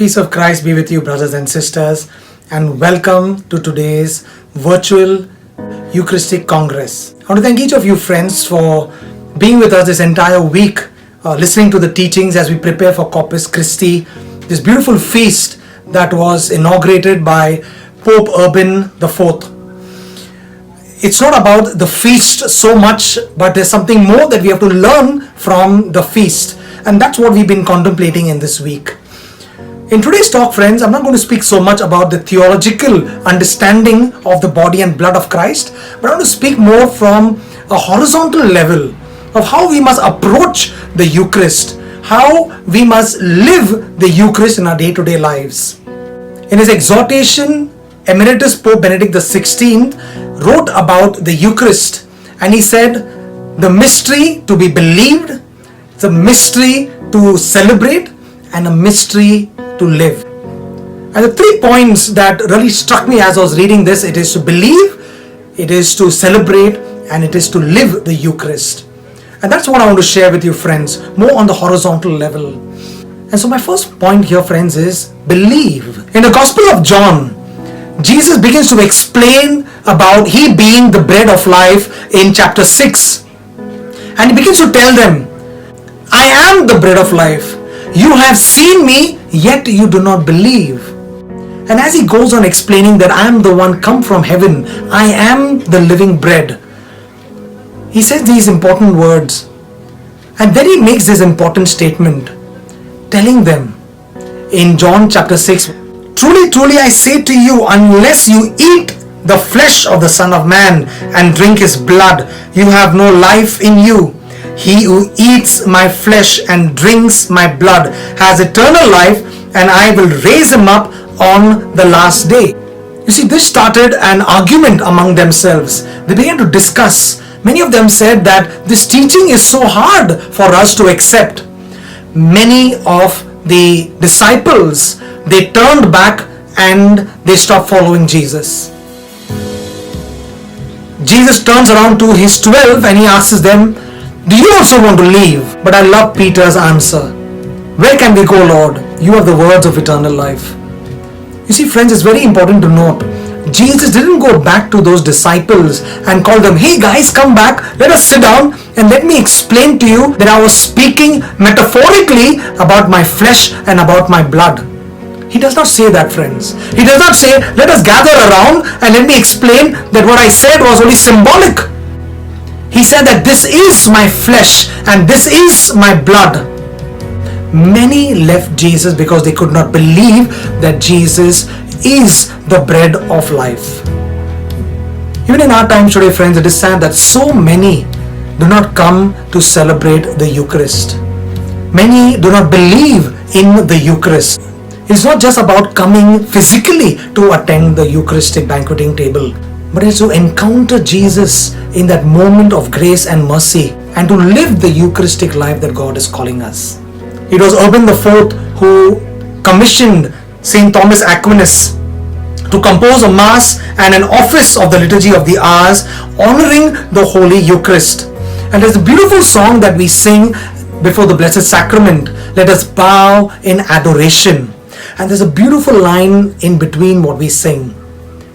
Peace of Christ be with you, brothers and sisters, and welcome to today's virtual Eucharistic Congress. I want to thank each of you friends for being with us this entire week, listening to the teachings as we prepare for Corpus Christi, this beautiful feast that was inaugurated by Pope Urban IV. It's not about the feast so much, but there's something more that we have to learn from the feast, and that's what we've been contemplating in this week. In today's talk, friends, I'm not going to speak so much about the theological understanding of the body and blood of Christ, but I want to speak more from a horizontal level of how we must approach the Eucharist, how we must live the Eucharist in our day-to-day lives. In his exhortation, Emeritus Pope Benedict XVI wrote about the Eucharist, and he said, the mystery to be believed, the mystery to celebrate, and a mystery to live. And the 3 points that really struck me as I was reading this, it is to believe, it is to celebrate, and it is to live the Eucharist. And that's what I want to share with you, friends, more on the horizontal level. And so my first point here, friends, is believe. In the Gospel of John, Jesus begins to explain about he being the bread of life in chapter 6. And he begins to tell them, I am the bread of life. You have seen me, yet you do not believe. And as he goes on explaining that I am the one come from heaven, I am the living bread, he says these important words. And then he makes this important statement, telling them in John chapter 6, truly, truly I say to you, unless you eat the flesh of the Son of Man and drink his blood, you have no life in you. He who eats my flesh and drinks my blood has eternal life, and I will raise him up on the last day. You see, this started an argument among themselves. They began to discuss. Many of them said that this teaching is so hard for us to accept. Many of the disciples, they turned back and they stopped following Jesus. Jesus turns around to his 12 and he asks them, do you also want to leave? But I love Peter's answer. Where can we go, Lord? You have the words of eternal life. You see, friends, it's very important to note, Jesus didn't go back to those disciples and call them, hey guys, come back, let us sit down and let me explain to you that I was speaking metaphorically about my flesh and about my blood. He does not say that, friends. He does not say, let us gather around and let me explain that what I said was only symbolic. He said that this is my flesh and this is my blood. Many left Jesus because they could not believe that Jesus is the bread of life. Even in our times today, friends, it is sad that so many do not come to celebrate the Eucharist. Many do not believe in the Eucharist. It's not just about coming physically to attend the Eucharistic banqueting table, but it's to encounter Jesus in that moment of grace and mercy and to live the Eucharistic life that God is calling us. It was Urban IV who commissioned St. Thomas Aquinas to compose a Mass and an office of the Liturgy of the Hours honoring the Holy Eucharist. And there's a beautiful song that we sing before the Blessed Sacrament, let us bow in adoration. And there's a beautiful line in between what we sing.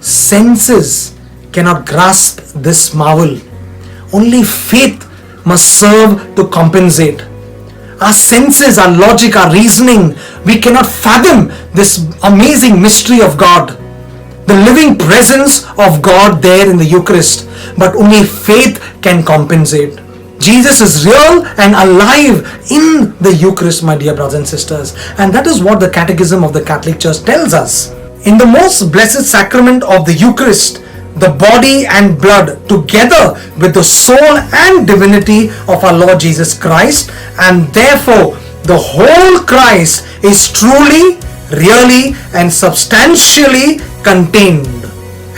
Senses cannot grasp this marvel. Only faith must serve to compensate. Our senses, our logic, our reasoning, we cannot fathom this amazing mystery of God. The living presence of God there in the Eucharist. But only faith can compensate. Jesus is real and alive in the Eucharist, my dear brothers and sisters. And that is what the Catechism of the Catholic Church tells us. In the most blessed sacrament of the Eucharist, the body and blood together with the soul and divinity of our Lord Jesus Christ, and therefore the whole Christ is truly, really and substantially contained.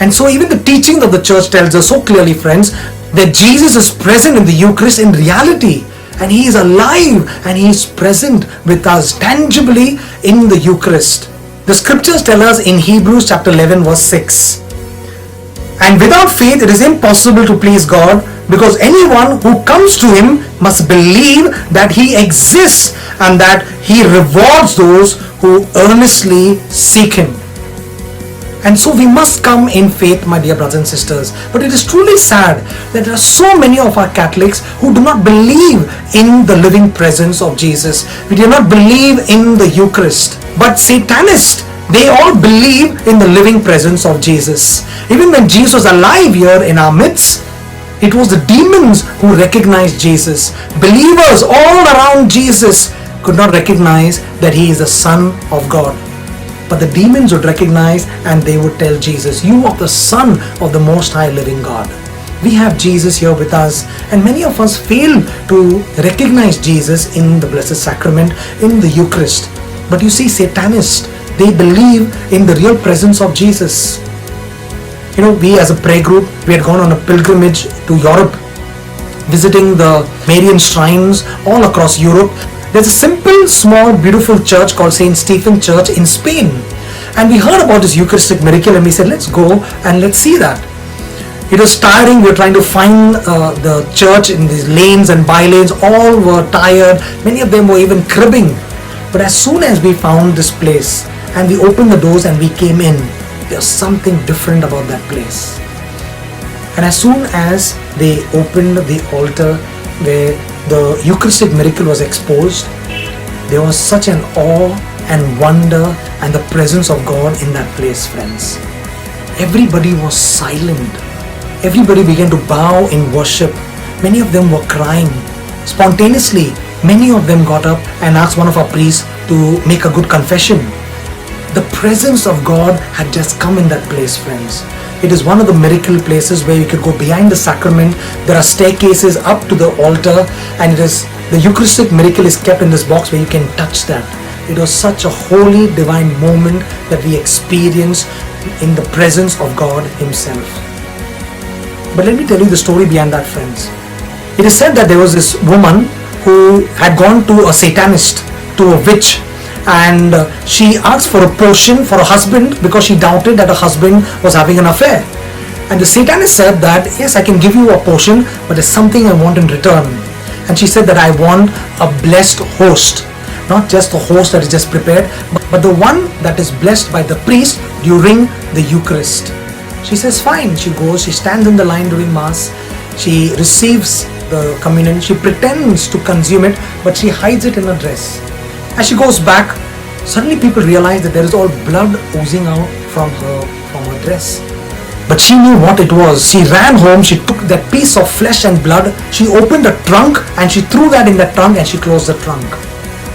And so even the teaching of the church tells us so clearly, friends, that Jesus is present in the Eucharist in reality, and he is alive and he is present with us tangibly in the Eucharist. The scriptures tell us in Hebrews chapter 11 verse 6, and without faith it is impossible to please God, because anyone who comes to him must believe that he exists and that he rewards those who earnestly seek Him. And so we must come in faith, my dear brothers and sisters. But it is truly sad that there are so many of our Catholics who do not believe in the living presence of Jesus. We do not believe in the Eucharist. But Satanists, they all believe in the living presence of Jesus. Even when Jesus was alive here in our midst, it was the demons who recognized Jesus. Believers all around Jesus could not recognize that He is the Son of God. But the demons would recognize and they would tell Jesus, "You are the Son of the Most High Living God." We have Jesus here with us, and many of us fail to recognize Jesus in the Blessed Sacrament, in the Eucharist. But you see, Satanists, they believe in the real presence of Jesus. You know, we as a prayer group, we had gone on a pilgrimage to Europe, visiting the Marian shrines all across Europe. There's a simple, small, beautiful church called St. Stephen Church in Spain. And we heard about this Eucharistic miracle and we said, let's go and let's see that. It was tiring. We were trying to find the church in these lanes and by lanes. All were tired. Many of them were even cribbing. But as soon as we found this place and we opened the doors and we came in, there was something different about that place. And as soon as they opened the altar where the Eucharistic miracle was exposed, there was such an awe and wonder and the presence of God in that place, friends. Everybody was silent. Everybody began to bow in worship. Many of them were crying. Spontaneously, many of them got up and asked one of our priests to make a good confession. The presence of God had just come in that place, friends. It is one of the miracle places where you could go behind the sacrament. There are staircases up to the altar, and the Eucharistic miracle is kept in this box where you can touch that. It was such a holy, divine moment that we experienced in the presence of God Himself. But let me tell you the story behind that, friends. It is said that there was this woman who had gone to a Satanist, to a witch, and she asked for a potion for her husband because she doubted that her husband was having an affair. And the Satanist said that, yes, I can give you a potion, but there's something I want in return. And she said that I want a blessed host. Not just the host that is just prepared, but the one that is blessed by the priest during the Eucharist. She says, fine. She goes, she stands in the line during Mass. She receives the communion. She pretends to consume it, but she hides it in her dress. As she goes back, suddenly people realize that there is all blood oozing out from her dress. But she knew what it was. She ran home, she took that piece of flesh and blood, she opened a trunk and she threw that in the trunk and she closed the trunk.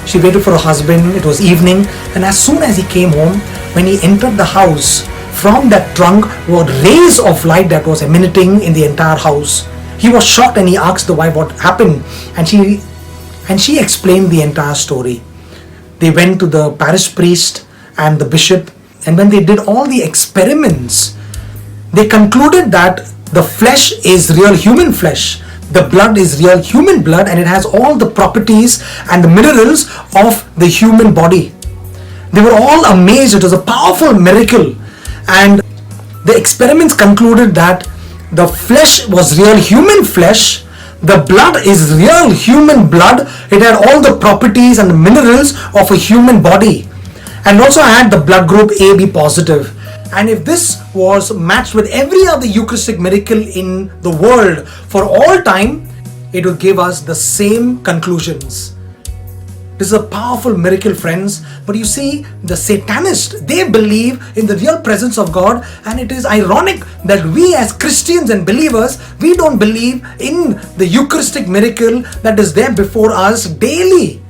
She waited for her husband. It was evening, and as soon as he came home, when he entered the house, from that trunk were rays of light that was emanating in the entire house. He was shocked and he asked the wife what happened, and she explained the entire story. They went to the parish priest and the bishop, and when they did all the experiments, they concluded that the flesh is real human flesh, the blood is real human blood, and it has all the properties and the minerals of the human body. They were all amazed. It was a powerful miracle, and the experiments concluded that the flesh was real human flesh, the blood is real human blood, it had all the properties and the minerals of a human body, and also had the blood group AB positive. And if this was matched with every other Eucharistic miracle in the world for all time, it would give us the same conclusions. This is a powerful miracle, friends. But you see, the Satanists, they believe in the real presence of God, and it is ironic that we as Christians and believers, we don't believe in the Eucharistic miracle that is there before us daily,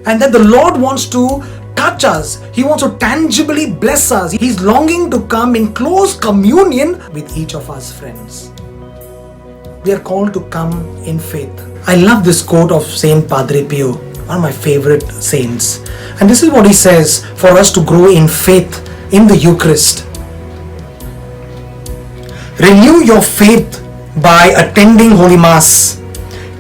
and that the Lord wants to touch us. He wants to tangibly bless us. He's longing to come in close communion with each of us, friends. We are called to come in faith. I love this quote of Saint Padre Pio, one of my favorite saints. And this is what he says for us to grow in faith in the Eucharist. Renew your faith by attending Holy Mass.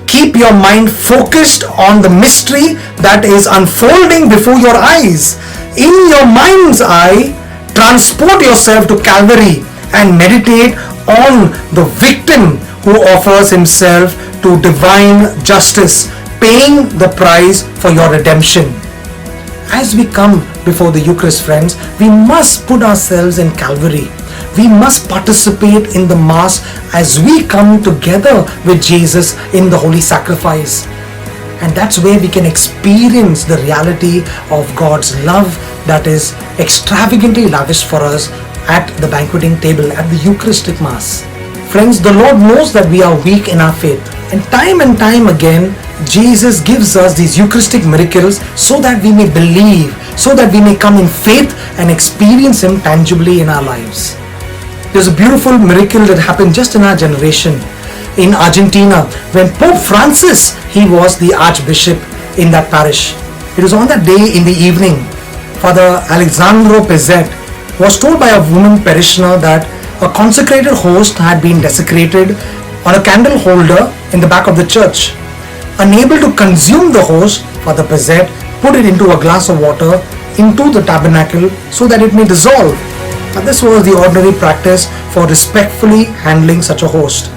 Keep your mind focused on the mystery that is unfolding before your eyes. In your mind's eye, transport yourself to Calvary and meditate on the victim who offers himself to divine justice, paying the price for your redemption. As we come before the Eucharist, friends, we must put ourselves in Calvary. We must participate in the Mass as we come together with Jesus in the holy sacrifice. And that's where we can experience the reality of God's love that is extravagantly lavished for us at the banqueting table at the Eucharistic Mass. Friends, the Lord knows that we are weak in our faith. And time again, Jesus gives us these Eucharistic miracles so that we may believe, so that we may come in faith and experience Him tangibly in our lives. There's a beautiful miracle that happened just in our generation in Argentina when Pope Francis, he was the Archbishop in that parish. It was on that day in the evening, Father Alexandro Pezzet was told by a woman parishioner that a consecrated host had been desecrated on a candle holder in the back of the church. Unable to consume the host, Father Pezzet put it into a glass of water into the tabernacle so that it may dissolve. And this was the ordinary practice for respectfully handling such a host.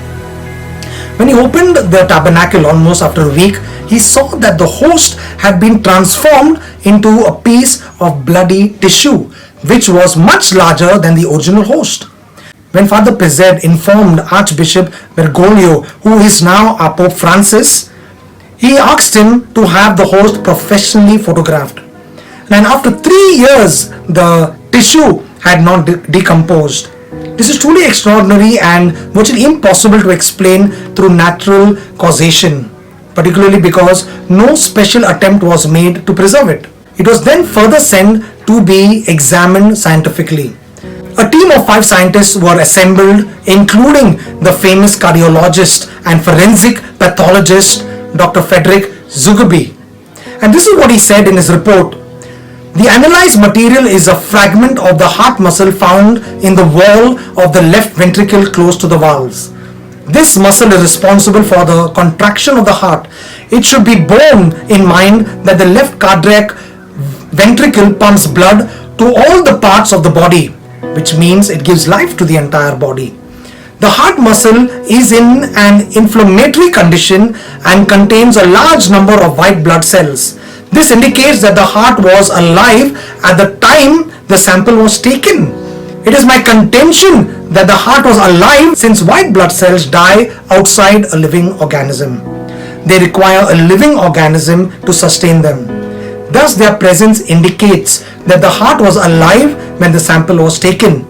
When he opened the tabernacle almost after a week, he saw that the host had been transformed into a piece of bloody tissue, which was much larger than the original host. When Father Pezzet informed Archbishop Bergoglio, who is now our Pope Francis, he asked him to have the host professionally photographed. And after 3 years, the tissue had not decomposed. This is truly extraordinary and virtually impossible to explain through natural causation, particularly because no special attempt was made to preserve it. It was then further sent to be examined scientifically. A team of 5 scientists were assembled, including the famous cardiologist and forensic pathologist Dr. Frederick Zugerby. And this is what he said in his report. The analyzed material is a fragment of the heart muscle found in the wall of the left ventricle close to the valves. This muscle is responsible for the contraction of the heart. It should be borne in mind that the left cardiac ventricle pumps blood to all the parts of the body, which means it gives life to the entire body. The heart muscle is in an inflammatory condition and contains a large number of white blood cells. This indicates that the heart was alive at the time the sample was taken. It is my contention that the heart was alive since white blood cells die outside a living organism. They require a living organism to sustain them. Thus, their presence indicates that the heart was alive when the sample was taken.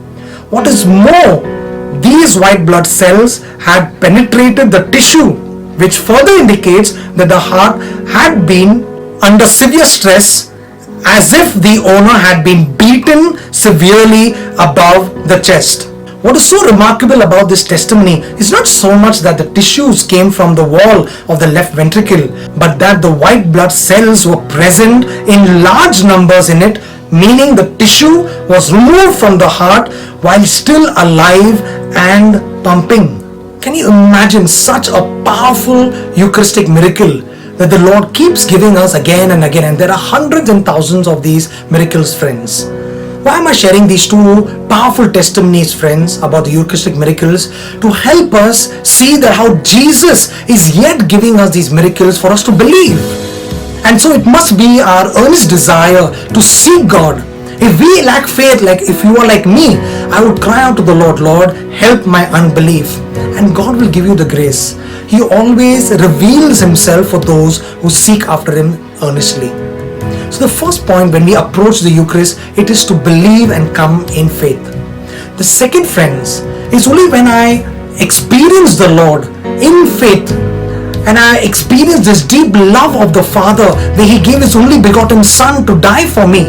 What is more, these white blood cells had penetrated the tissue, which further indicates that the heart had been under severe stress, as if the owner had been beaten severely above the chest. What is so remarkable about this testimony is not so much that the tissues came from the wall of the left ventricle, but that the white blood cells were present in large numbers in it, meaning the tissue was removed from the heart while still alive and pumping. Can you imagine such a powerful Eucharistic miracle that the Lord keeps giving us again and again? And there are hundreds and thousands of these miracles, friends. Why am I sharing these 2 powerful testimonies, friends, about the Eucharistic miracles? To help us see that how Jesus is yet giving us these miracles for us to believe. And so it must be our earnest desire to seek God. If we lack faith, like if you are like me, I would cry out to the Lord, Lord, help my unbelief. And God will give you the grace. He always reveals Himself for those who seek after Him earnestly. So the first point when we approach the Eucharist, it is to believe and come in faith. The second, friends, is only when I experience the Lord in faith and I experience this deep love of the Father, where He gave His only begotten Son to die for me,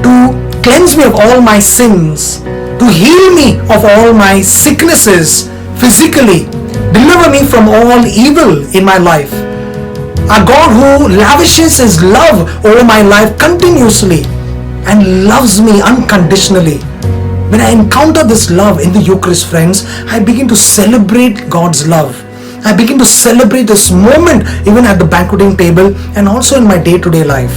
to cleanse me of all my sins, to heal me of all my sicknesses physically, deliver me from all evil in my life. A God who lavishes His love over my life continuously and loves me unconditionally. When I encounter this love in the Eucharist, friends, I begin to celebrate God's love. I begin to celebrate this moment even at the banqueting table and also in my day-to-day life.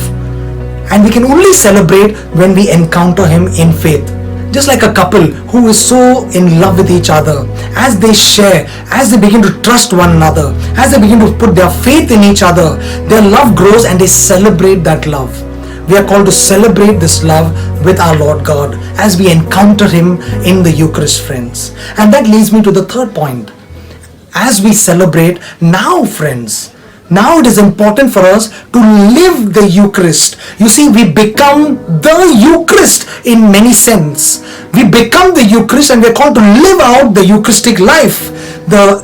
And we can only celebrate when we encounter Him in faith. Just like a couple who is so in love with each other, as they share, as they begin to trust one another, as they begin to put their faith in each other, their love grows and they celebrate that love. We are called to celebrate this love with our Lord God as we encounter Him in the Eucharist, friends. And that leads me to the third point. As we celebrate now, friends, now it is important for us to live the Eucharist. You see, we become the Eucharist in many sense. We become the Eucharist and we are called to live out the Eucharistic life. The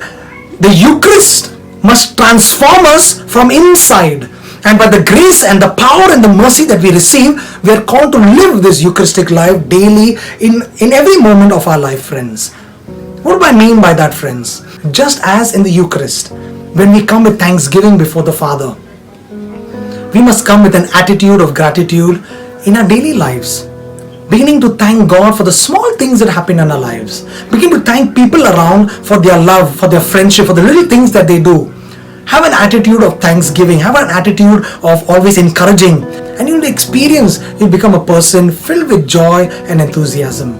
Eucharist must transform us from inside. And by the grace and the power and the mercy that we receive, we are called to live this Eucharistic life daily in every moment of our life, friends. What do I mean by that, friends? Just as in the Eucharist, when we come with thanksgiving before the Father, we must come with an attitude of gratitude in our daily lives. Beginning to thank God for the small things that happen in our lives. Begin to thank people around for their love, for their friendship, for the little things that they do. Have an attitude of thanksgiving. Have an attitude of always encouraging. And you'll experience, you'll become a person filled with joy and enthusiasm.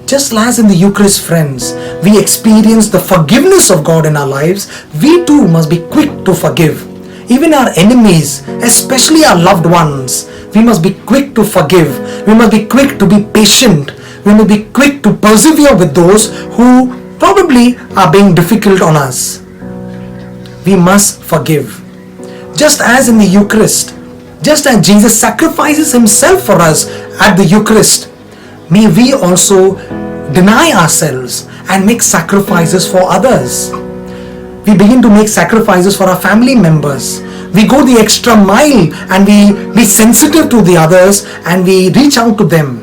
Just as in the Eucharist, friends, we experience the forgiveness of God in our lives, we too must be quick to forgive. Even our enemies, especially our loved ones, we must be quick to forgive. We must be quick to be patient. We must be quick to persevere with those who probably are being difficult on us. We must forgive. Just as in the Eucharist, just as Jesus sacrifices Himself for us at the Eucharist, may we also deny ourselves and make sacrifices for others. We begin to make sacrifices for our family members. We go the extra mile and we be sensitive to the others and we reach out to them.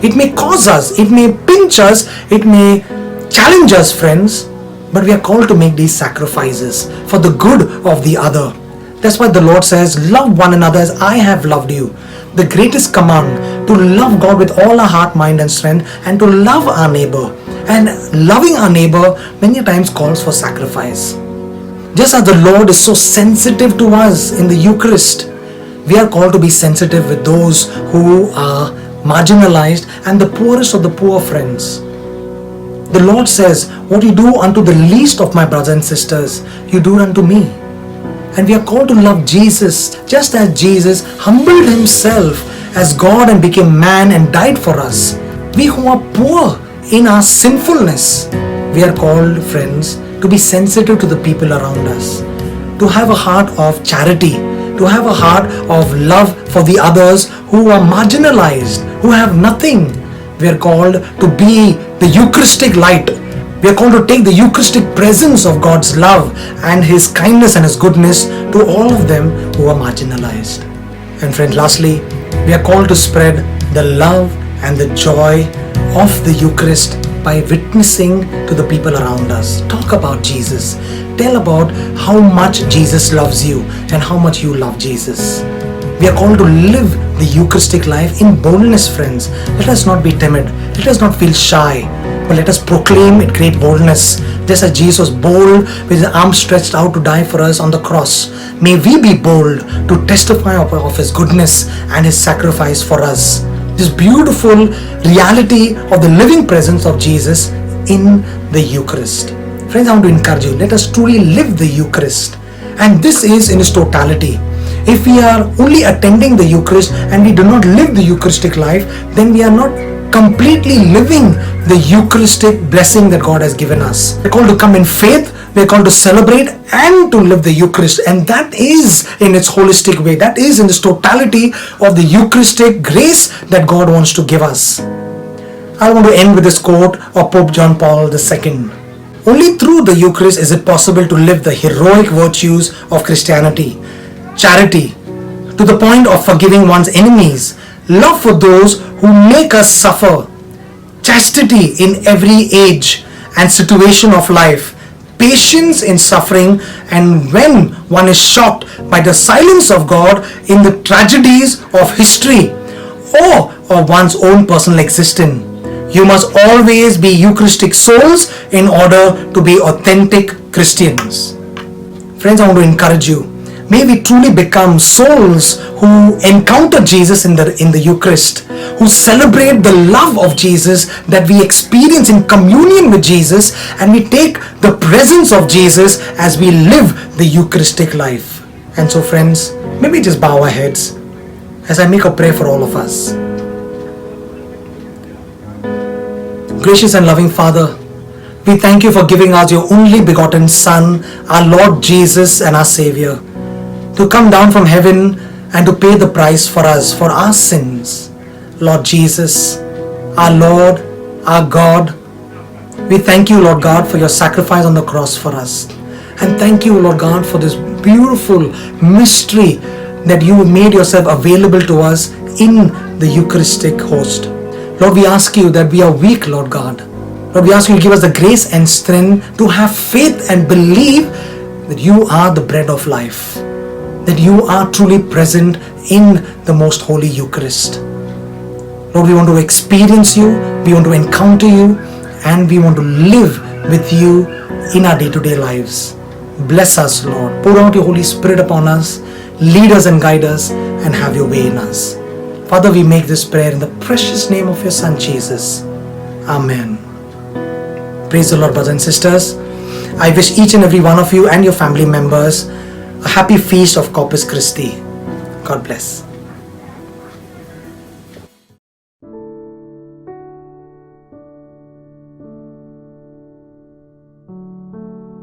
It may cause us, it may pinch us, it may challenge us, friends, but we are called to make these sacrifices for the good of the other. That's why the Lord says, love one another as I have loved you. The greatest command, to love God with all our heart, mind and strength, and to love our neighbor. And loving our neighbor many times calls for sacrifice. Just as the Lord is so sensitive to us in the Eucharist, we are called to be sensitive with those who are marginalized and the poorest of the poor, friends. The Lord says, what you do unto the least of my brothers and sisters, you do unto me. And we are called to love Jesus, just as Jesus humbled Himself as God and became man and died for us. We who are poor in our sinfulness, we are called, friends, to be sensitive to the people around us, to have a heart of charity, to have a heart of love for the others who are marginalized, who have nothing. We are called to be the Eucharistic light. We are called to take the Eucharistic presence of God's love and His kindness and His goodness to all of them who are marginalized. And friend, lastly, we are called to spread the love and the joy of the Eucharist by witnessing to the people around us. Talk about Jesus. Tell about how much Jesus loves you and how much you love Jesus. We are called to live the Eucharistic life in boldness, friends. Let us not be timid. Let us not feel shy. But let us proclaim with great boldness. Just as Jesus was bold with His arms stretched out to die for us on the cross, may we be bold to testify of His goodness and His sacrifice for us. This beautiful reality of the living presence of Jesus in the Eucharist. Friends, I want to encourage you. Let us truly live the Eucharist. And this is in its totality. If we are only attending the Eucharist and we do not live the Eucharistic life, then we are not completely living the Eucharistic blessing that God has given us. We're called to come in faith, we're called to celebrate and to live the Eucharist, and that is in its holistic way. That is in its totality of the Eucharistic grace that God wants to give us. I want to end with this quote of Pope John Paul II. Only through the Eucharist is it possible to live the heroic virtues of Christianity. Charity, to the point of forgiving one's enemies, love for those who make us suffer, chastity in every age and situation of life, patience in suffering, and when one is shocked by the silence of God in the tragedies of history or of one's own personal existence. You must always be Eucharistic souls in order to be authentic Christians. Friends, I want to encourage you. May we truly become souls who encounter Jesus in the Eucharist, who celebrate the love of Jesus that we experience in communion with Jesus, and we take the presence of Jesus as we live the Eucharistic life. And so, friends, maybe just bow our heads as I make a prayer for all of us. Gracious and loving Father, we thank you for giving us your only begotten Son, our Lord Jesus and our Savior, to come down from heaven and to pay the price for us, for our sins. Lord Jesus, our Lord, our God, we thank you, Lord God, for your sacrifice on the cross for us. And thank you, Lord God, for this beautiful mystery that you made yourself available to us in the Eucharistic host. Lord, we ask you that we are weak, Lord God. Lord, we ask you to give us the grace and strength to have faith and believe that you are the bread of life, that you are truly present in the most holy Eucharist. Lord, we want to experience you, we want to encounter you, and we want to live with you in our day-to-day lives. Bless us, Lord. Pour out your Holy Spirit upon us, lead us and guide us, and have your way in us. Father, we make this prayer in the precious name of your Son, Jesus. Amen. Praise the Lord, brothers and sisters. I wish each and every one of you and your family members a happy feast of Corpus Christi. God bless.